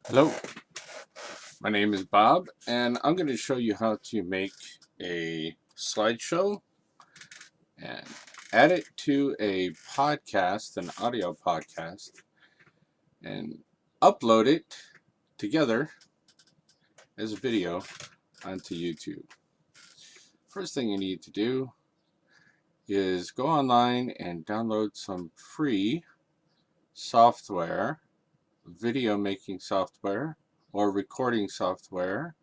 Hello, my name is Bob, and I'm going to show you how to make a slideshow and add it to a podcast, an audio podcast, and upload it together as a video onto YouTube. First thing you need to do is go online and download some free software, video making software, or recording software.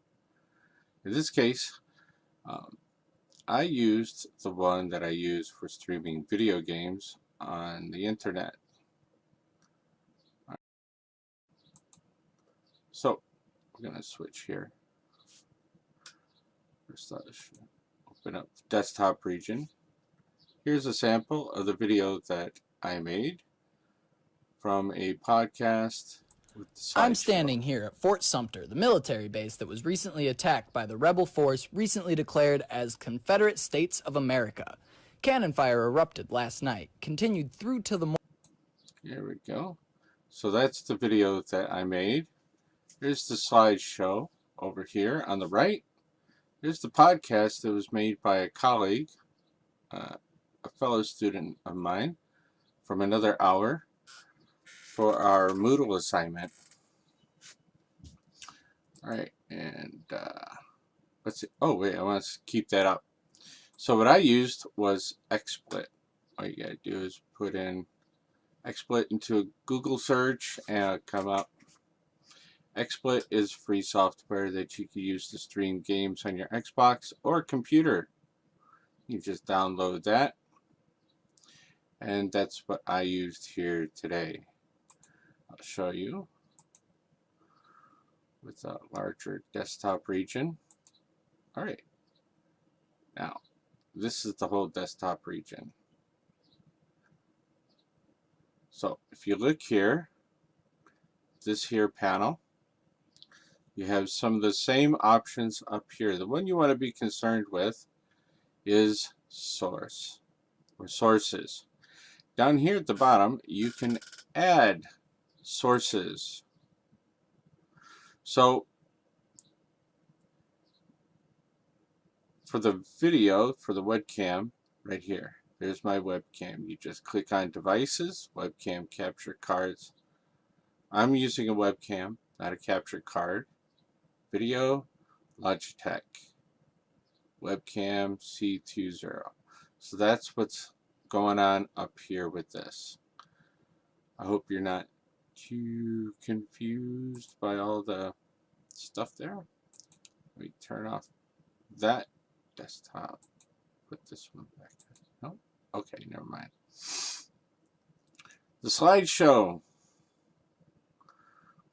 In this case, I used the one that I use for streaming video games on the internet. So we're going to switch here. First, let's open up the desktop region. Here's a sample of the video that I made from a podcast with the slideshow. I'm standing here at Fort Sumter, the military base that was recently attacked by the rebel force recently declared as Confederate States of America. Cannon fire erupted last night, continued through to the morning. Here we go. So that's the video that I made. Here's the slideshow over here on the right. Here's the podcast that was made by a colleague, a fellow student of mine, from another hour for our Moodle assignment. All right, and let's see. Oh wait, I want to keep that up. So what I used was XSplit. All you gotta do is put in XSplit into a Google search and it'll come up. XSplit is free software that you can use to stream games on your Xbox or computer. You just download that, and that's what I used here today. I'll show you with a larger desktop region. All right, now this is the whole desktop region. So if you look here, this here panel, you have some of the same options up here. The one you want to be concerned with is source or sources. Down here at the bottom, you can add sources. So for the video, for the webcam, right here, there's my webcam. You just click on devices, webcam capture cards. I'm using a webcam, not a capture card. Video, Logitech. Webcam C20. So that's what's going on up here with this. I hope you're not too confused by all the stuff there. Let me turn off that desktop. Put this one back. No? Okay, never mind. The slideshow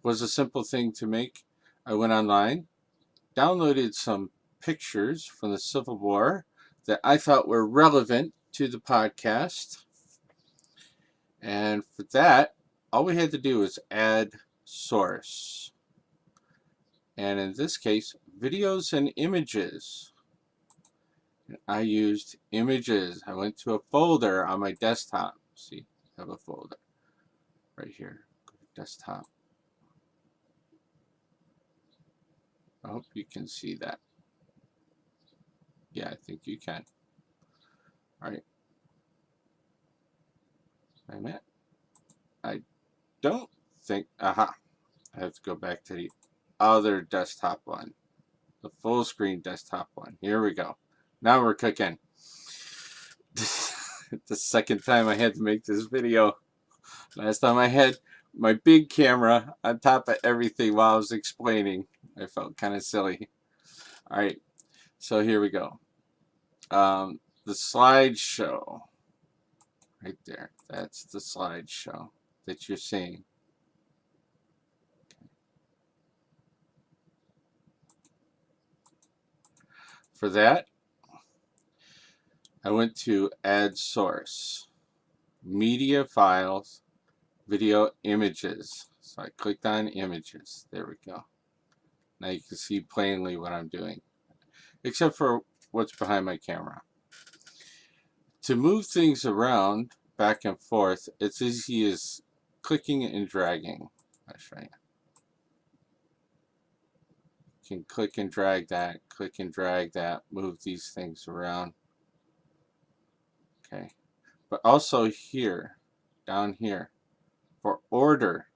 was a simple thing to make. I went online, downloaded some pictures from the Civil War that I thought were relevant to the podcast. And for that, all we had to do was add source. And in this case, videos and images. And I used images. I went to a folder on my desktop. See, I have a folder right here. Desktop. I hope you can see that. Yeah, I think you can. All right. Wait a minute. I don't think, aha. I have to go back to the other desktop one. The full screen desktop one. Here we go. Now we're cooking. The second time I had to make this video. Last time I had my big camera on top of everything while I was explaining. I felt kind of silly. All right, so here we go. The slideshow, right there. That's the slideshow that you're seeing. For that, I went to Add Source, Media Files, Video Images. So I clicked on Images. There we go. Now you can see plainly what I'm doing, except for what's behind my camera. To move things around back and forth, it's easy as clicking and dragging. I'll show you. can click and drag that, move these things around. Okay, but also here, down here, for order.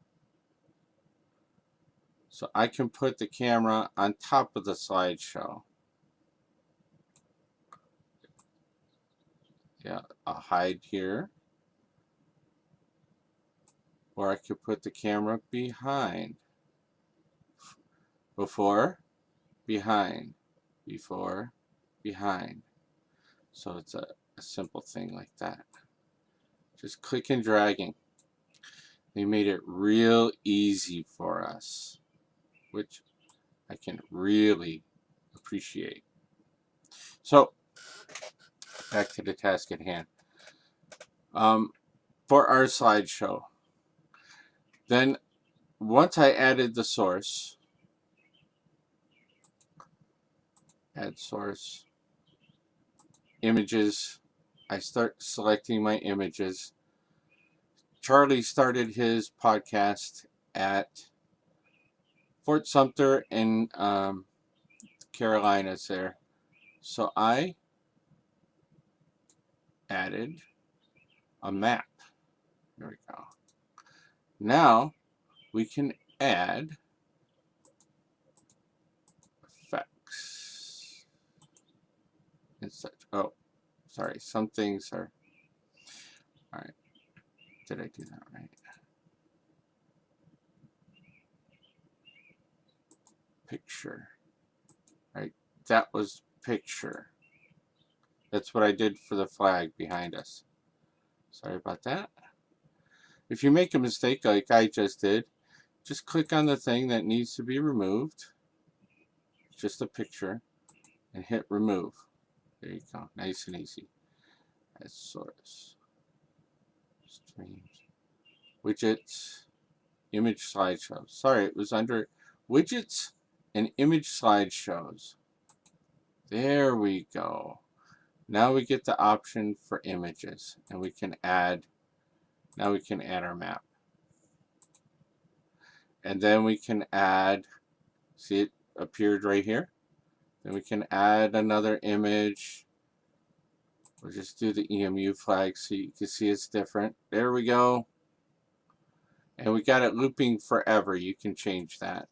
So I can put the camera on top of the slideshow. Yeah, I'll hide here. Or I could put the camera behind. Before, behind, before, behind. So it's a simple thing like that. Just click and dragging. They made it real easy for us, which I can really appreciate. So, back to the task at hand. For our slideshow, then once I added the source, add source, images, I start selecting my images. Charlie started his podcast at Fort Sumter in Carolinas there. So I added a map. There we go. Now we can add effects and such. Oh, sorry. Some things are. All right. Did I do that right? Picture. Right. That was picture. That's what I did for the flag behind us. Sorry about that. If you make a mistake like I just did, just click on the thing that needs to be removed, just a picture, and hit remove. There you go, nice and easy. As source, streams, widgets, image slideshows. Sorry, it was under widgets and image slideshows. There we go. Now we get the option for images, and we can add. Now we can add our map. And then we can add, see it appeared right here? Then we can add another image. We'll just do the EMU flag so you can see it's different. There we go. And we got it looping forever. You can change that.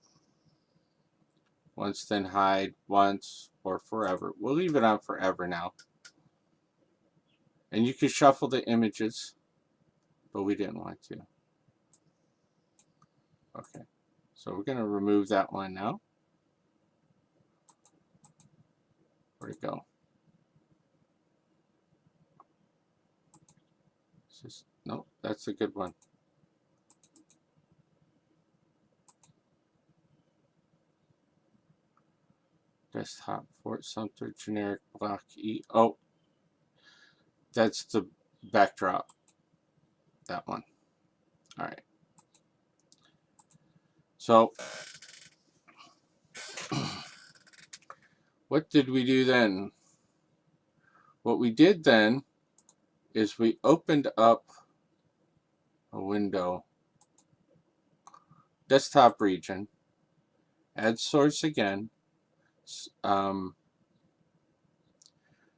Once, then hide, once, or forever. We'll leave it on forever now. And you can shuffle the images, but we didn't want to. Okay, so we're going to remove that one now. Where'd it go? No, that's a good one. Desktop, Fort Sumter, generic block E. Oh, that's the backdrop. That one. All right. So, what did we do then? What we did then is we opened up a window, desktop region, add source again,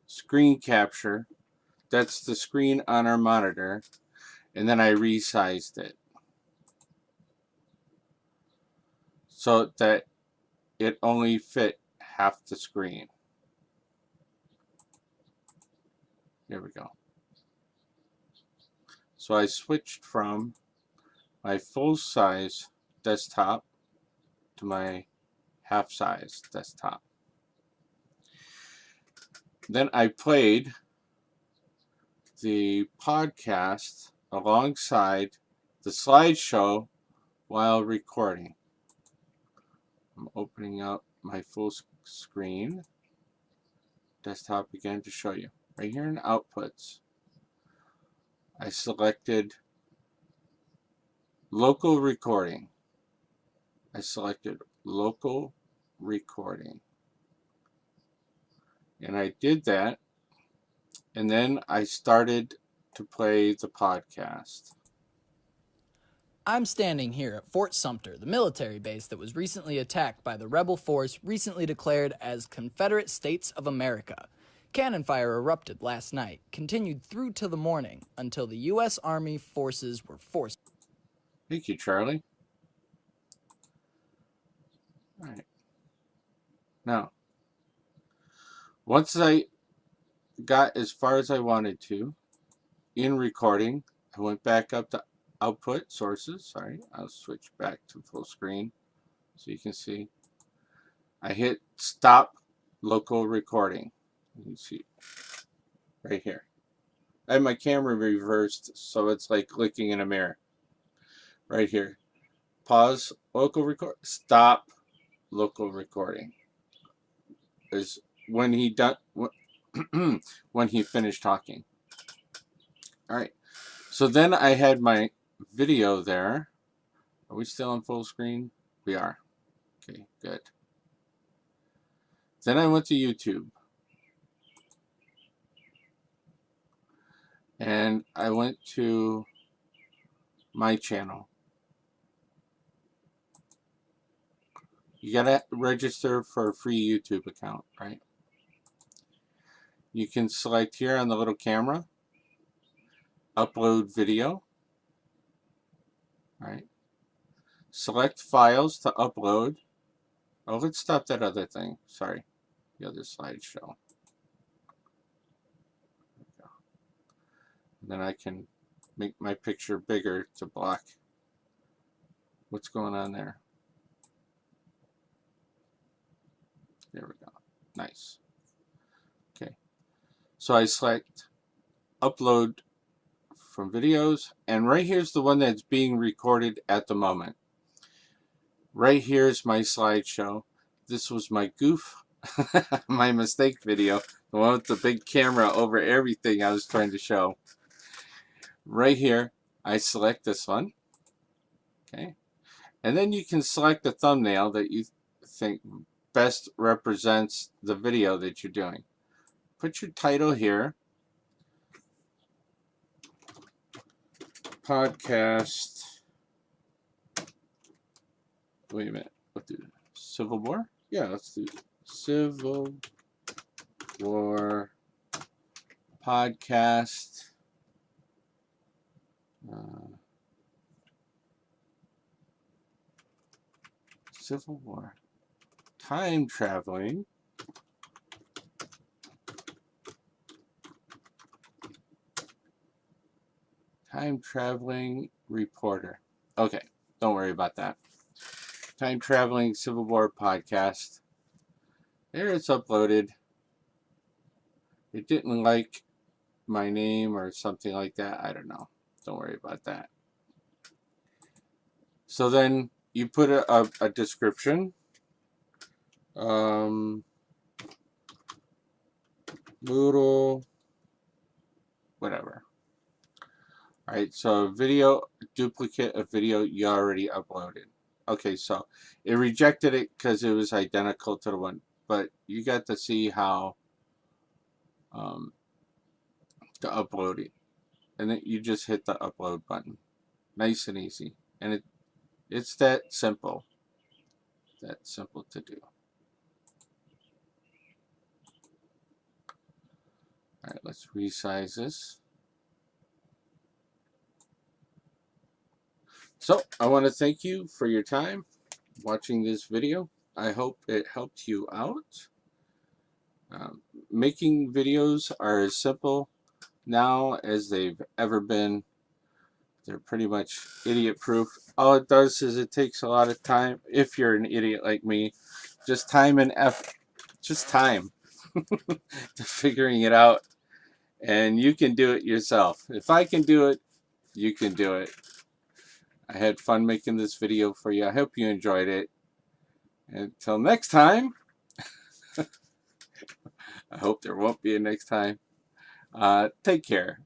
screen capture, that's the screen on our monitor, and then I resized it so that it only fit half the screen. There we go. So I switched from my full size desktop to my half size desktop. Then I played the podcast alongside the slideshow while recording. I'm opening up my full screen desktop again to show you. Right here in outputs, I selected local recording. I selected local recording. And I did that, and then I started to play the podcast. I'm standing here at Fort Sumter, the military base that was recently attacked by the rebel force recently declared as Confederate States of America. Cannon fire erupted last night, continued through to the morning, until the U.S. Army forces were forced. Thank you, Charlie. All right. Now, once I got as far as I wanted to in recording, I went back up to output sources. Sorry, I'll switch back to full screen so you can see. I hit stop local recording. You can see right here. I have my camera reversed, so it's like looking in a mirror. Right here. Pause local record. Stop local recording. Is when he done when he finished talking. All right. So then I had my video there. Are we still on full screen? We are. Okay, good. Then I went to YouTube. And I went to my channel. You gotta register for a free YouTube account, right? You can select here on the little camera, upload video, right? Select files to upload. Oh, let's stop that other thing. Sorry, the other slideshow. And then I can make my picture bigger to block what's going on there. There we go. Nice. Okay. So I select upload from videos, and right here's the one that's being recorded at the moment. Right here's my slideshow. This was my goof, my mistake video, the one with the big camera over everything I was trying to show. Right here, I select this one. Okay. And then you can select the thumbnail that you think best represents the video that you're doing. Put your title here. Podcast. Wait a minute. Let's do Civil War? Yeah, let's do Civil War podcast. Civil War. Time traveling. Time traveling reporter. Okay, don't worry about that. Time traveling Civil War podcast. There it's uploaded. It didn't like my name or something like that. I don't know. Don't worry about that. So then you put a description. Moodle, whatever. All right, so video, duplicate of video you already uploaded. Okay, so it rejected it because it was identical to the one, but you got to see how to upload it. And then you just hit the upload button. Nice and easy. And it's that simple. That simple to do. All right, let's resize this. So I want to thank you for your time watching this video. I hope it helped you out. Making videos are as simple now as they've ever been. They're pretty much idiot proof. All it does is it takes a lot of time. If you're an idiot like me, just time and effort, just time to figuring it out. And you can do it yourself. If I can do it, you can do it. I had fun making this video for you. I hope you enjoyed it. Until next time, I hope there won't be a next time. Take care.